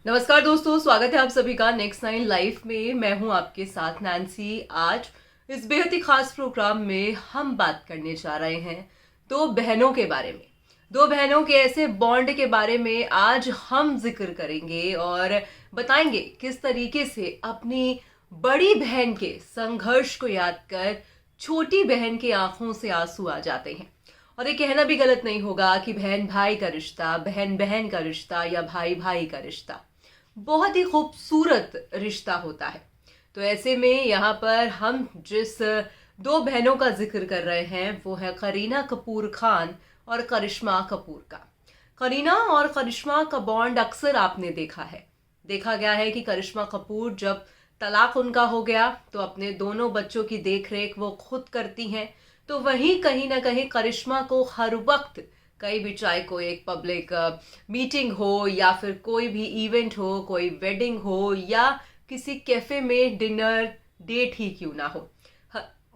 नमस्कार दोस्तों, स्वागत है आप सभी का नेक्स्ट नाइन लाइफ में। मैं हूं आपके साथ नैन्सी। आज इस बेहद ही खास प्रोग्राम में हम बात करने जा रहे हैं दो बहनों के बारे में। दो बहनों के ऐसे बॉन्ड के बारे में आज हम जिक्र करेंगे और बताएंगे किस तरीके से अपनी बड़ी बहन के संघर्ष को याद कर छोटी बहन की आंखों से आंसू आ जाते हैं। और ये कहना भी गलत नहीं होगा कि बहन भाई का रिश्ता, बहन बहन का रिश्ता या भाई भाई का रिश्ता बहुत ही खूबसूरत रिश्ता होता है। तो ऐसे में यहाँ पर हम जिस दो बहनों का जिक्र कर रहे हैं वो है करीना कपूर खान और करिश्मा कपूर का। करीना और करिश्मा का बॉन्ड अक्सर आपने देखा गया है कि करिश्मा कपूर जब तलाक उनका हो गया तो अपने दोनों बच्चों की देखरेख वो खुद करती हैं। तो वहीं कहीं ना कहीं करिश्मा को हर वक्त कहीं भी, चाहे कोई एक पब्लिक मीटिंग हो या फिर कोई भी इवेंट हो, कोई वेडिंग हो या किसी कैफे में डिनर डेट ही क्यों ना हो,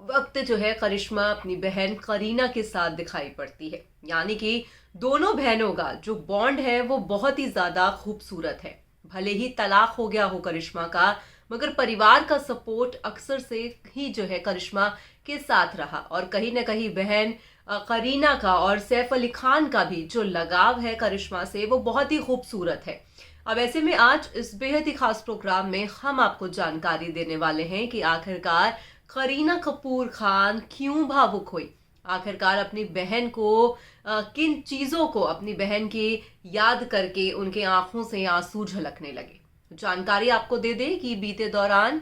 वक्त जो है करिश्मा अपनी बहन करीना के साथ दिखाई पड़ती है। यानी कि दोनों बहनों का जो बॉन्ड है वो बहुत ही ज्यादा खूबसूरत है। भले ही तलाक हो गया हो करिश्मा का, मगर परिवार का सपोर्ट अक्सर से ही जो है करिश्मा के साथ रहा। और कहीं ना कहीं बहन करीना का और सैफ अली खान का भी जो लगाव है करिश्मा से वो बहुत ही खूबसूरत है। अब ऐसे में आज इस बेहद ही खास प्रोग्राम में हम आपको जानकारी देने वाले हैं कि आखिरकार करीना कपूर खान क्यों भावुक हुई, आखिरकार अपनी बहन को किन चीजों को अपनी बहन की याद करके उनके आंखों से आंसू झलकने लगे। जानकारी आपको दे दें कि बीते दौरान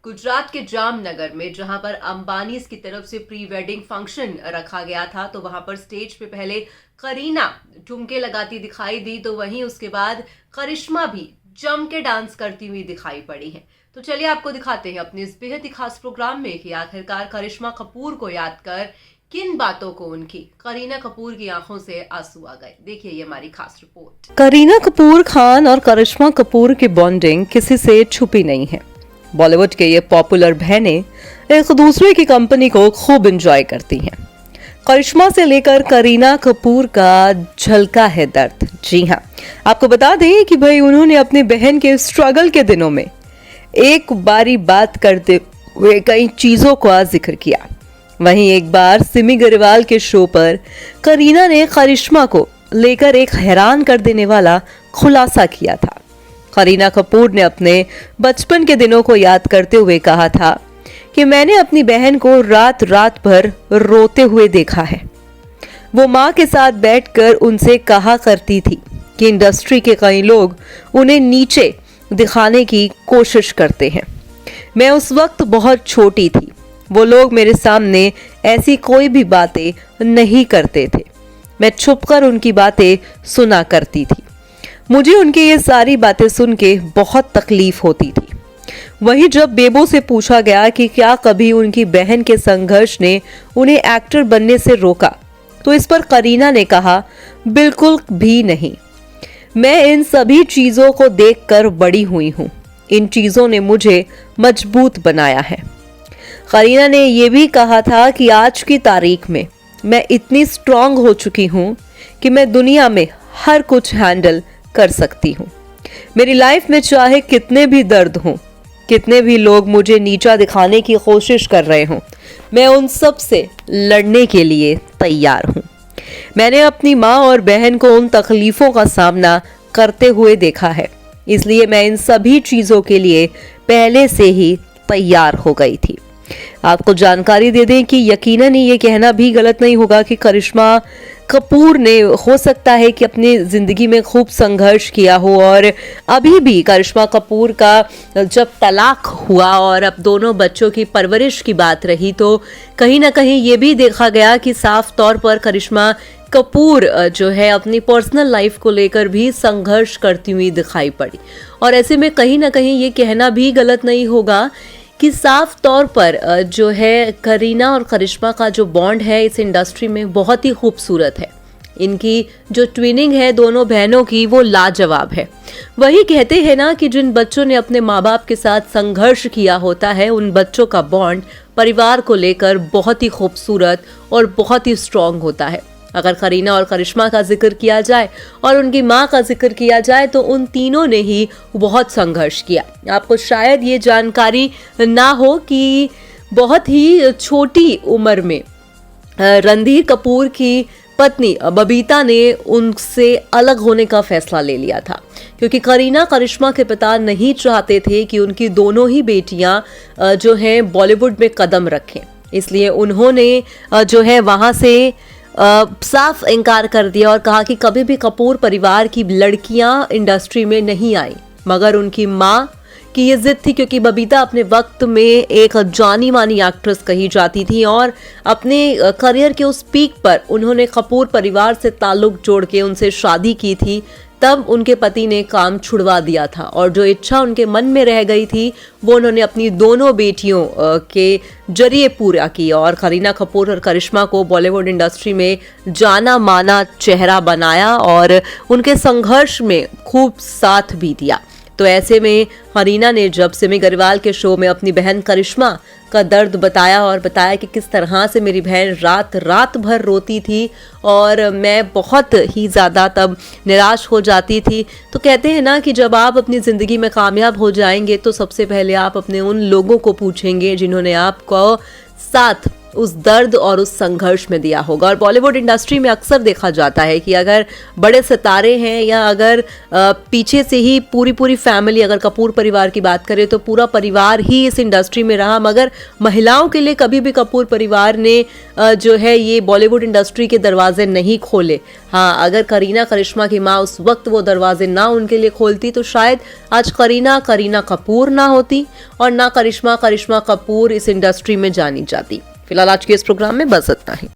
गुजरात के जामनगर में जहां पर अंबानी की तरफ से प्री वेडिंग फंक्शन रखा गया था, तो वहां पर स्टेज पे पहले करीना ठुमके लगाती दिखाई दी, तो वहीं उसके बाद करिश्मा भी जम के डांस करती हुई दिखाई पड़ी है। तो चलिए आपको दिखाते हैं अपने इस बेहद ही खास प्रोग्राम में कि आखिरकार करिश्मा कपूर को याद कर किन बातों को उनकी करीना कपूर की आंखों से आंसू आ गए। देखिए ये हमारी खास रिपोर्ट। करीना कपूर खान और करिश्मा कपूर की बॉन्डिंग किसी से छुपी नहीं है। बॉलीवुड के ये पॉपुलर बहनें एक दूसरे की कंपनी को खूब एंजॉय करती हैं। करिश्मा से लेकर करीना कपूर का झलका है दर्द। जी हाँ, आपको बता दें कि भाई उन्होंने अपने बहन के स्ट्रगल के दिनों में एक बारी बात करते हुए कई चीजों का जिक्र किया। वहीं एक बार सिमी ग्रेवाल के शो पर करीना ने करिश्मा को लेकर एक हैरान कर देने वाला खुलासा किया था। करीना कपूर ने अपने बचपन के दिनों को याद करते हुए कहा था कि मैंने अपनी बहन को रात रात भर रोते हुए देखा है। वो माँ के साथ बैठकर उनसे कहा करती थी कि इंडस्ट्री के कई लोग उन्हें नीचे दिखाने की कोशिश करते हैं। मैं उस वक्त बहुत छोटी थी, वो लोग मेरे सामने ऐसी कोई भी बातें नहीं करते थे। मैं छुपकर उनकी बातें सुना करती थी। मुझे उनकी ये सारी बातें सुन के बहुत तकलीफ होती थी। वहीं जब बेबो से पूछा गया कि क्या कभी उनकी बहन के संघर्ष ने उन्हें एक्टर बनने से रोका, तो इस पर करीना ने कहा, बिल्कुल भी नहीं। मैं इन सभी चीजों को देखकर बड़ी हुई हूँ। इन चीजों ने मुझे मजबूत बनाया है। करीना ने यह भी कहा था कि आज की तारीख में मैं इतनी स्ट्रांग हो चुकी हूँ कि मैं दुनिया में हर कुछ हैंडल कर सकती हूँ। मेरी लाइफ में चाहे कितने भी दर्द हों, कितने भी लोग मुझे नीचा दिखाने की कोशिश कर रहे हों, मैं उन सब से लड़ने के लिए तैयार हूँ। मैंने अपनी माँ और बहन को उन तकलीफों का सामना करते हुए देखा है, इसलिए मैं इन सभी चीजों के लिए पहले से ही तैयार हो गई थी। आपको जानकारी दे दें कि यकीनन ये कहना भी गलत नहीं होगा कि करिश्मा कपूर ने हो सकता है कि अपनी जिंदगी में खूब संघर्ष किया हो, और अभी भी करिश्मा कपूर का जब तलाक हुआ और अब दोनों बच्चों की परवरिश की बात रही, तो कहीं ना कहीं ये भी देखा गया कि साफ तौर पर करिश्मा कपूर जो है अपनी पर्सनल लाइफ को लेकर भी संघर्ष करती हुई दिखाई पड़ी। और ऐसे में कहीं ना कहीं ये कहना भी गलत नहीं होगा कि साफ तौर पर जो है करीना और करिश्मा का जो बॉन्ड है इस इंडस्ट्री में बहुत ही खूबसूरत है। इनकी जो ट्विनिंग है दोनों बहनों की वो लाजवाब है। वही कहते हैं ना कि जिन बच्चों ने अपने माँ बाप के साथ संघर्ष किया होता है उन बच्चों का बॉन्ड परिवार को लेकर बहुत ही खूबसूरत और बहुत ही स्ट्रांग होता है। अगर करीना और करिश्मा का जिक्र किया जाए और उनकी मां का जिक्र किया जाए तो उन तीनों ने ही बहुत संघर्ष किया। आपको शायद ये जानकारी ना हो कि बहुत ही छोटी उम्र में रणधीर कपूर की पत्नी बबीता ने उनसे अलग होने का फैसला ले लिया था, क्योंकि करीना करिश्मा के पिता नहीं चाहते थे कि उनकी दोनों ही बेटियां जो हैं बॉलीवुड में कदम रखें। इसलिए उन्होंने जो है वहां से साफ इनकार कर दिया और कहा कि कभी भी कपूर परिवार की लड़कियां इंडस्ट्री में नहीं आई। मगर उनकी मां की ये जिद थी, क्योंकि बबीता अपने वक्त में एक जानी मानी एक्ट्रेस कही जाती थी और अपने करियर के उस पीक पर उन्होंने कपूर परिवार से ताल्लुक जोड़ के उनसे शादी की थी। तब उनके पति ने काम छुड़वा दिया था और जो इच्छा उनके मन में रह गई थी वो उन्होंने अपनी दोनों बेटियों के जरिए पूरा किया और करीना कपूर और करिश्मा को बॉलीवुड इंडस्ट्री में जाना माना चेहरा बनाया और उनके संघर्ष में खूब साथ भी दिया। तो ऐसे में करीना ने जब सिमी ग्रेवाल के शो में अपनी बहन करिश्मा का दर्द बताया और बताया कि किस तरह से मेरी बहन रात भर रोती थी और मैं बहुत ही ज़्यादा तब निराश हो जाती थी, तो कहते हैं ना कि जब आप अपनी ज़िंदगी में कामयाब हो जाएंगे तो सबसे पहले आप अपने उन लोगों को पूछेंगे जिन्होंने आपको साथ उस दर्द और उस संघर्ष में दिया होगा। और बॉलीवुड इंडस्ट्री में अक्सर देखा जाता है कि अगर बड़े सितारे हैं या अगर पीछे से ही पूरी फैमिली, अगर कपूर परिवार की बात करें तो पूरा परिवार ही इस इंडस्ट्री में रहा, मगर महिलाओं के लिए कभी भी कपूर परिवार ने जो है ये बॉलीवुड इंडस्ट्री के दरवाजे नहीं खोले। हाँ, अगर करीना करिश्मा की माँ उस वक्त वो दरवाजे ना उनके लिए खोलती तो शायद आज करीना कपूर ना होती और ना करिश्मा कपूर इस इंडस्ट्री में जानी जाती। फिलहाल आज के इस प्रोग्राम में बस इतना ही।